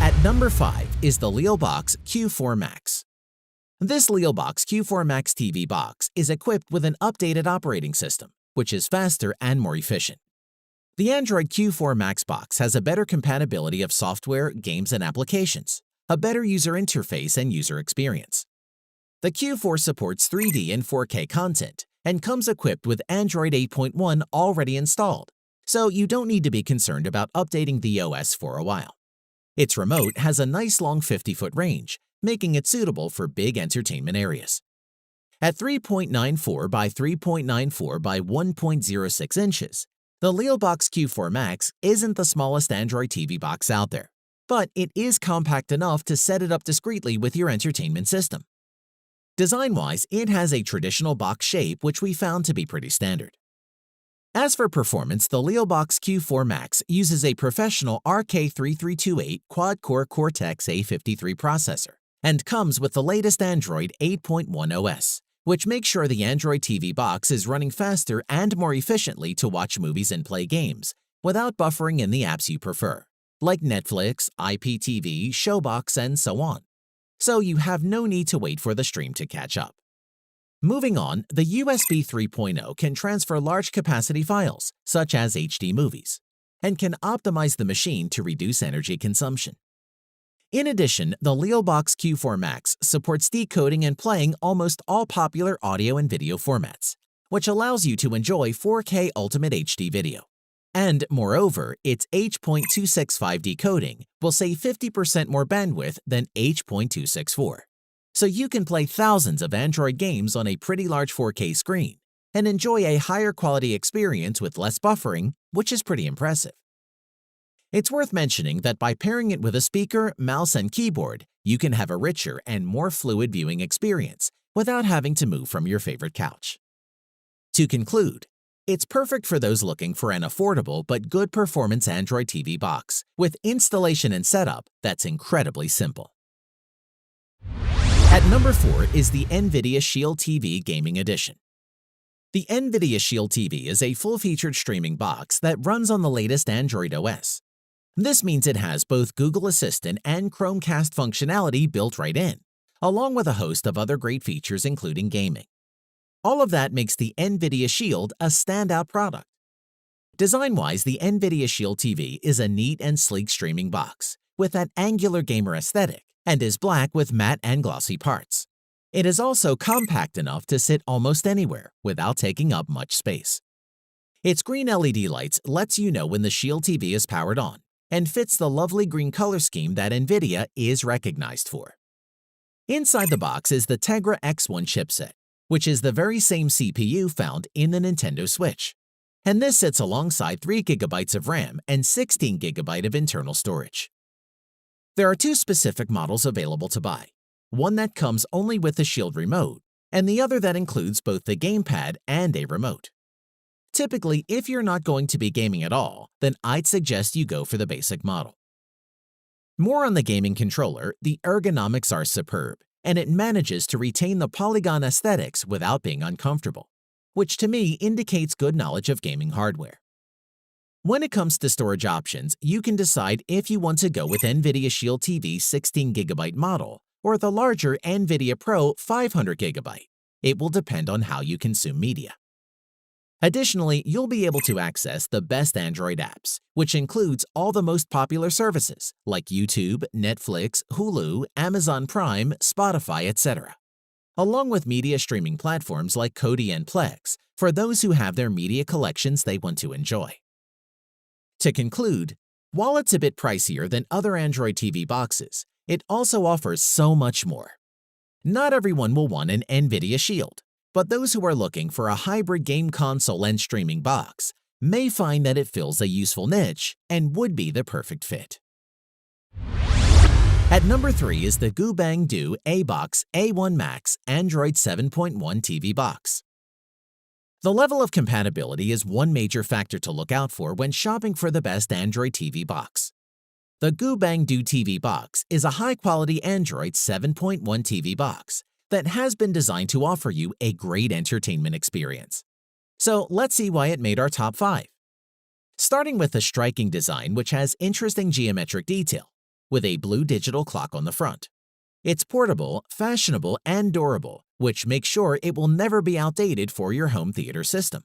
At number 5 is the Leobox Q4 Max. This Leobox Q4 Max TV box is equipped with an updated operating system, which is faster and more efficient. The Android Q4 Max box has a better compatibility of software, games, and applications, a better user interface and user experience. The Q4 supports 3D and 4K content and comes equipped with Android 8.1 already installed, so you don't need to be concerned about updating the OS for a while. Its remote has a nice long 50-foot range, making it suitable for big entertainment areas. At 3.94 by 3.94 by 1.06 inches, the Leobox Q4 Max isn't the smallest Android TV box out there, but it is compact enough to set it up discreetly with your entertainment system. Design-wise, it has a traditional box shape which we found to be pretty standard. As for performance, the Leobox Q4 Max uses a professional RK3328 quad-core Cortex-A53 processor and comes with the latest Android 8.1 OS, which makes sure the Android TV box is running faster and more efficiently to watch movies and play games without buffering in the apps you prefer, like Netflix, IPTV, Showbox, and so on. So you have no need to wait for the stream to catch up. Moving on, the USB 3.0 can transfer large capacity files, such as HD movies, and can optimize the machine to reduce energy consumption. In addition, the Leobox Q4 Max supports decoding and playing almost all popular audio and video formats, which allows you to enjoy 4K Ultimate HD video. And moreover, its H.265 decoding will save 50% more bandwidth than H.264. So you can play thousands of Android games on a pretty large 4K screen and enjoy a higher quality experience with less buffering, which is pretty impressive. It's worth mentioning that by pairing it with a speaker, mouse, and keyboard, you can have a richer and more fluid viewing experience without having to move from your favorite couch. To conclude, it's perfect for those looking for an affordable but good performance Android TV box with installation and setup that's incredibly simple. At number 4 is the NVIDIA Shield TV Gaming Edition. The NVIDIA Shield TV is a full-featured streaming box that runs on the latest Android OS. This means it has both Google Assistant and Chromecast functionality built right in, along with a host of other great features including gaming. All of that makes the NVIDIA Shield a standout product. Design-wise, the NVIDIA Shield TV is a neat and sleek streaming box with that angular gamer aesthetic and is black with matte and glossy parts. It is also compact enough to sit almost anywhere without taking up much space. Its green LED lights lets you know when the Shield TV is powered on and fits the lovely green color scheme that NVIDIA is recognized for. Inside the box is the Tegra X1 chipset, which is the very same CPU found in the Nintendo Switch. And this sits alongside 3 GB of RAM and 16 GB of internal storage. There are 2 specific models available to buy, one that comes only with the Shield remote, and the other that includes both the gamepad and a remote. Typically, if you're not going to be gaming at all, then I'd suggest you go for the basic model. More on the gaming controller, the ergonomics are superb, and it manages to retain the polygon aesthetics without being uncomfortable, which to me indicates good knowledge of gaming hardware. When it comes to storage options, you can decide if you want to go with NVIDIA Shield TV 16 GB model or the larger NVIDIA Pro 500 GB. It will depend on how you consume media. Additionally, you'll be able to access the best Android apps, which includes all the most popular services like YouTube, Netflix, Hulu, Amazon Prime, Spotify, etc., along with media streaming platforms like Kodi and Plex for those who have their media collections they want to enjoy. To conclude, while it's a bit pricier than other Android TV boxes, it also offers so much more. Not everyone will want an NVIDIA Shield, but those who are looking for a hybrid game console and streaming box may find that it fills a useful niche and would be the perfect fit. At number 3 is the Goobangdo ABOX A1 Max Android 7.1 TV box. The level of compatibility is one major factor to look out for when shopping for the best Android TV box. The Goobangdo TV box is a high-quality Android 7.1 TV box that has been designed to offer you a great entertainment experience. So let's see why it made our top 5. Starting with a striking design which has interesting geometric detail, with a blue digital clock on the front. It's portable, fashionable, and durable, which makes sure it will never be outdated for your home theater system.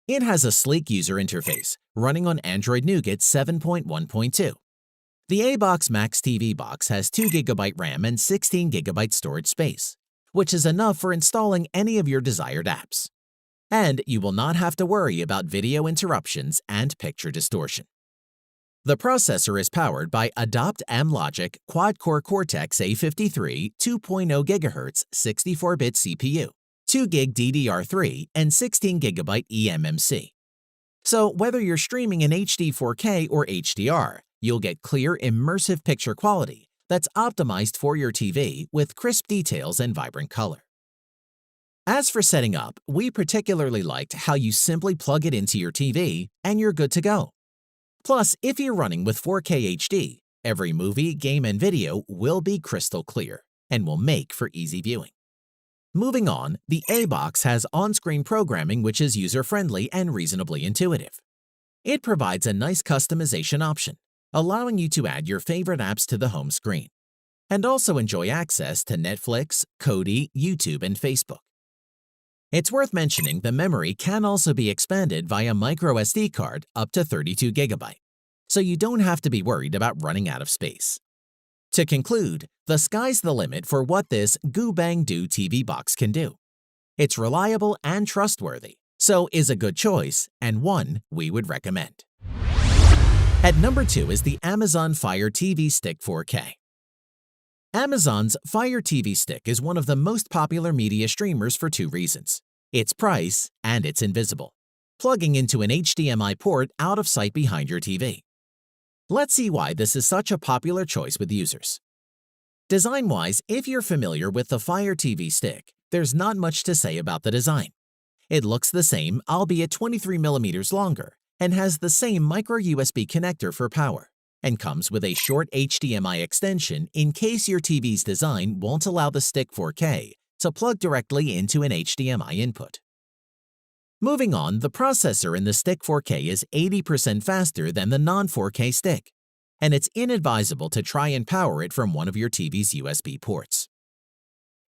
It has a sleek user interface, running on Android Nougat 7.1.2. The ABOX Max TV box has 2GB RAM and 16GB storage space, which is enough for installing any of your desired apps. And you will not have to worry about video interruptions and picture distortion. The processor is powered by Adopt M-Logic Quad-Core Cortex-A53 2.0 GHz 64-bit CPU, 2GB DDR3, and 16GB eMMC. So whether you're streaming in HD 4K or HDR, you'll get clear, immersive picture quality that's optimized for your TV with crisp details and vibrant color. As for setting up, we particularly liked how you simply plug it into your TV and you're good to go. Plus, if you're running with 4K HD, every movie, game, and video will be crystal clear and will make for easy viewing. Moving on, the ABOX has on-screen programming which is user-friendly and reasonably intuitive. It provides a nice customization option, allowing you to add your favorite apps to the home screen, and also enjoy access to Netflix, Kodi, YouTube, and Facebook. It's worth mentioning the memory can also be expanded via microSD card up to 32GB, so you don't have to be worried about running out of space. To conclude, the sky's the limit for what this GooBangDo TV box can do. It's reliable and trustworthy, so is a good choice and one we would recommend. At number 2 is the Amazon Fire TV Stick 4K. Amazon's Fire TV Stick is one of the most popular media streamers for 2 reasons: its price and it's invisible, plugging into an HDMI port out of sight behind your TV. Let's see why this is such a popular choice with users. Design-wise, if you're familiar with the Fire TV Stick, there's not much to say about the design. It looks the same, albeit 23mm longer, and has the same micro-USB connector for power, and comes with a short HDMI extension in case your TV's design won't allow the Stick 4K to plug directly into an HDMI input. Moving on, the processor in the Stick 4K is 80% faster than the non-4K Stick, and it's inadvisable to try and power it from one of your TV's USB ports.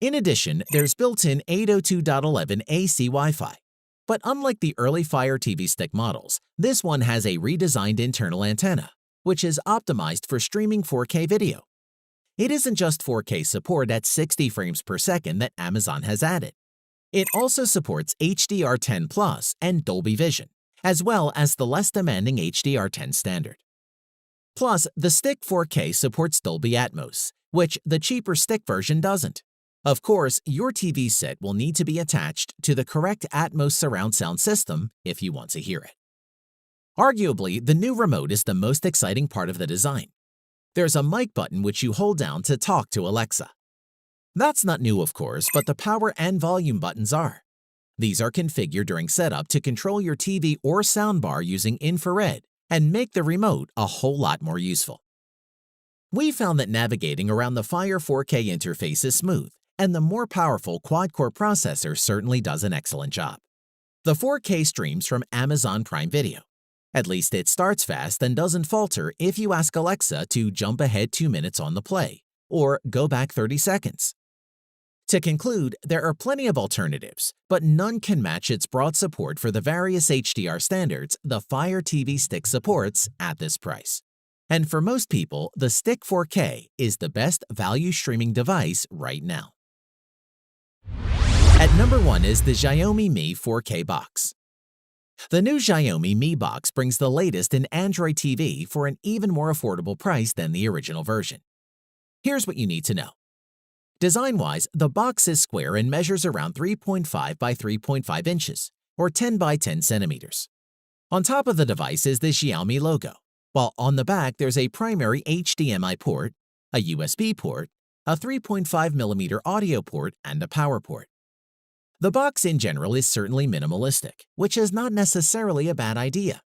In addition, there's built-in 802.11 AC Wi-Fi, but unlike the early Fire TV Stick models, this one has a redesigned internal antenna, which is optimized for streaming 4K video. It isn't just 4K support at 60 frames per second that Amazon has added. It also supports HDR10+ and Dolby Vision, as well as the less demanding HDR10 standard. Plus, the Stick 4K supports Dolby Atmos, which the cheaper Stick version doesn't. Of course, your TV set will need to be attached to the correct Atmos surround sound system if you want to hear it. Arguably, the new remote is the most exciting part of the design. There's a mic button which you hold down to talk to Alexa. That's not new, of course, but the power and volume buttons are. These are configured during setup to control your TV or soundbar using infrared and make the remote a whole lot more useful. We found that navigating around the Fire 4K interface is smooth, and the more powerful quad-core processor certainly does an excellent job. The 4K streams from Amazon Prime Video. At least it starts fast and doesn't falter if you ask Alexa to jump ahead 2 minutes on the play, or go back 30 seconds. To conclude, there are plenty of alternatives, but none can match its broad support for the various HDR standards the Fire TV Stick supports at this price. And for most people, the Stick 4K is the best value streaming device right now. At number 1 is the Xiaomi Mi 4K box. The new Xiaomi Mi box brings the latest in Android TV for an even more affordable price than the original version. Here's what you need to know. Design-wise, the box is square and measures around 3.5 by 3.5 inches, or 10 by 10 centimeters. On top of the device is the Xiaomi logo, while on the back there's a primary HDMI port, a USB port, a 3.5mm audio port, and a power port. The box in general is certainly minimalistic, which is not necessarily a bad idea.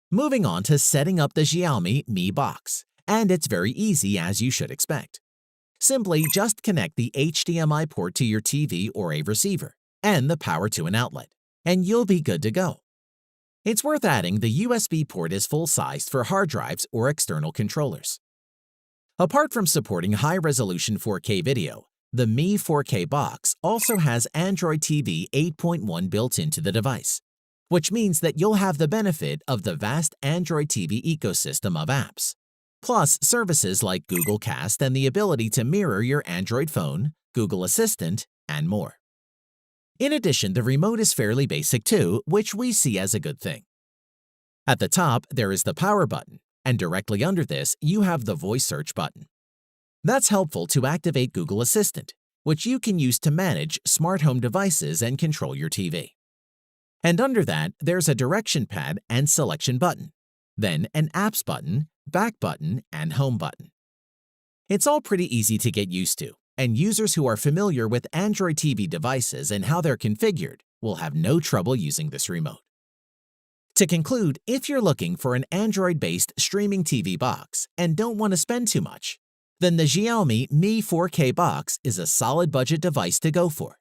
Moving on to setting up the Xiaomi Mi box, and it's very easy as you should expect. Simply just connect the HDMI port to your TV or a receiver, and the power to an outlet, and you'll be good to go. It's worth adding the USB port is full-sized for hard drives or external controllers. Apart from supporting high-resolution 4K video, the Mi 4K box also has Android TV 8.1 built into the device, which means that you'll have the benefit of the vast Android TV ecosystem of apps, plus services like Google Cast and the ability to mirror your Android phone, Google Assistant, and more. In addition, the remote is fairly basic too, which we see as a good thing. At the top, there is the power button, and directly under this, you have the voice search button. That's helpful to activate Google Assistant, which you can use to manage smart home devices and control your TV. And under that, there's a direction pad and selection button, then an apps button, back button, and home button. It's all pretty easy to get used to, and users who are familiar with Android TV devices and how they're configured will have no trouble using this remote. To conclude, if you're looking for an Android-based streaming TV box and don't want to spend too much, then the Xiaomi Mi 4K box is a solid budget device to go for.